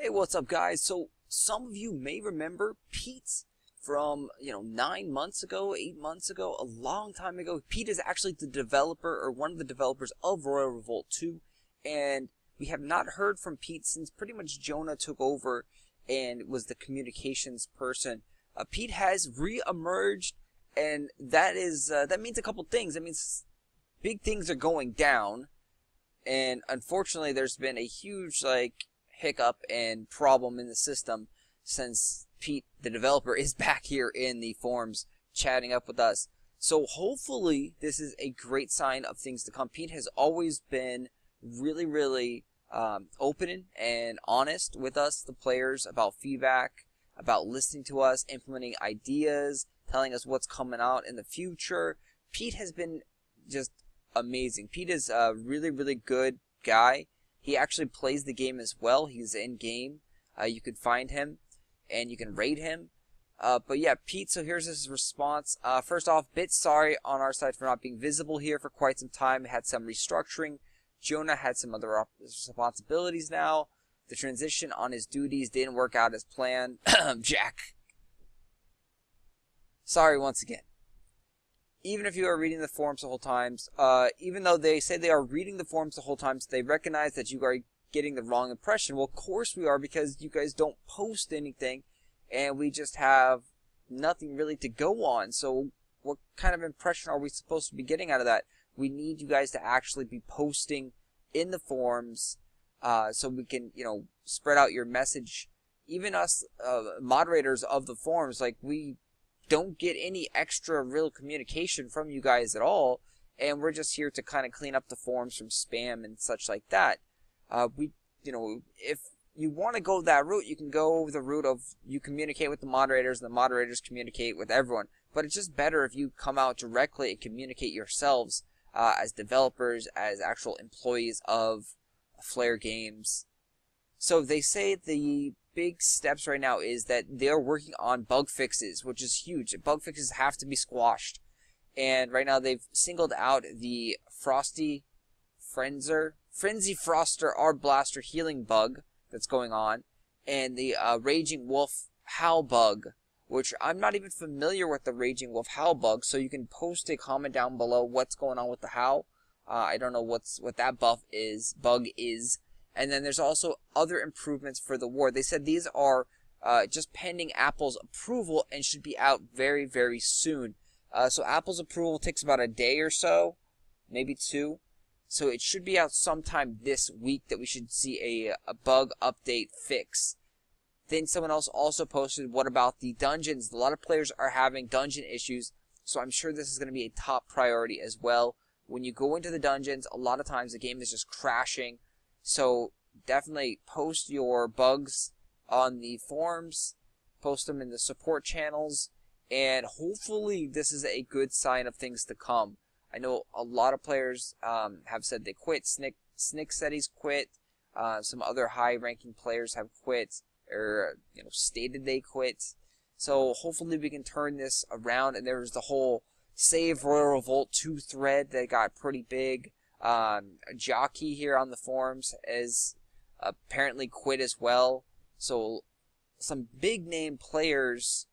Hey, what's up, guys? So some of you may remember Pete from 9 months ago, 8 months ago, a long time ago. Pete is actually the developer or one of the developers of Royal Revolt 2, and we have not heard from Pete since pretty much Jonah took over and was the communications person. Pete has re-emerged, and that means a couple things. It means big things are going down, and unfortunately, there's been a huge hiccup and problem in the system since Pete, the developer, is back here in the forums chatting up with us. So hopefully this is a great sign of things to come. Pete has always been really open and honest with us, the players, about feedback, about listening to us, implementing ideas, telling us what's coming out in the future. Pete has been just amazing. Pete is a really good guy. He actually plays the game as well. He's in game. You can find him and you can raid him. But yeah, Pete, so here's his response. First off, bit sorry on our side for not being visible here for quite some time. Had some restructuring. Jonah had some other responsibilities now. The transition on his duties didn't work out as planned. Jack. Sorry once again. Even if you are reading the forums the whole time, even though they say they are reading the forums the whole time, so they recognize that you are getting the wrong impression. Well, of course we are, because you guys don't post anything, and we just have nothing really to go on. So what kind of impression are we supposed to be getting out of that? We need you guys to actually be posting in the forums, so we can, spread out your message. Even us moderators of the forums, we don't get any extra real communication from you guys at all, and we're just here to kind of clean up the forums from spam and such like that. If you want to go that route, you can go the route of you communicate with the moderators and the moderators communicate with everyone, but it's just better if you come out directly and communicate yourselves as developers, as actual employees of Flare Games. So they say the big steps right now is that they're working on bug fixes, which is huge. Bug fixes have to be squashed, and right now they've singled out the Frenzy Froster Ard Blaster healing bug that's going on, and the Raging Wolf Howl bug, which I'm not even familiar with the Raging Wolf Howl bug, so you can post a comment down below what's going on with the Howl. I don't know what that bug is. And then there's also other improvements for the war. They said these are just pending Apple's approval and should be out very soon. So Apple's approval takes about a day or so, maybe 2. So it should be out sometime this week that we should see a bug update fix. Then someone else also posted, what about the dungeons? A lot of players are having dungeon issues, so I'm sure this is going to be a top priority as well. When you go into the dungeons, a lot of times the game is just crashing. So definitely post your bugs on the forums, post them in the support channels, and hopefully this is a good sign of things to come. I know a lot of players have said they quit. Snick said he's quit. Some other high-ranking players have quit, or stated they quit. So hopefully we can turn this around. And there was the whole Save Royal Revolt 2 thread that got pretty big. Jockey here on the forums is apparently quit as well. So some big name players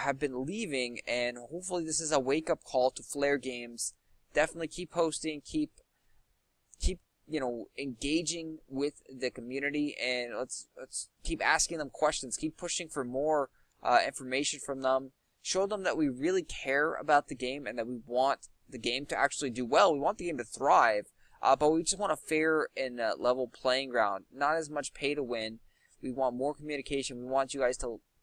have been leaving, and hopefully this is a wake-up call to Flare Games. Definitely keep posting, keep engaging with the community, and let's keep asking them questions, keep pushing for more information from them. Show them that we really care about the game and that we want the game to actually do well. We want the game to thrive, but we just want a fair and level playing ground. Not as much pay to win. We want more communication. We want you guys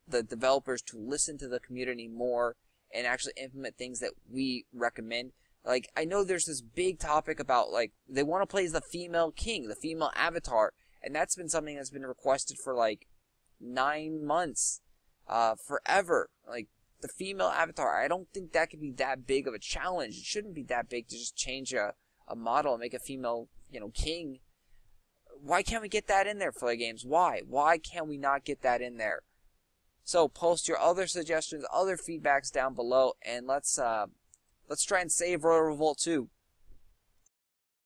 the developers, to listen to the community more and actually implement things that we recommend. I know there's this big topic about, they want to play as the female king, the female avatar, and that's been something that's been requested for, 9 months, forever. The female avatar, I don't think that could be that big of a challenge. It shouldn't be that big to just change a model and make a female, king. Why can't we get that in there, Flare Games? Why? Why can't we not get that in there? So post your other suggestions, other feedbacks down below, and let's try and save Royal Revolt 2.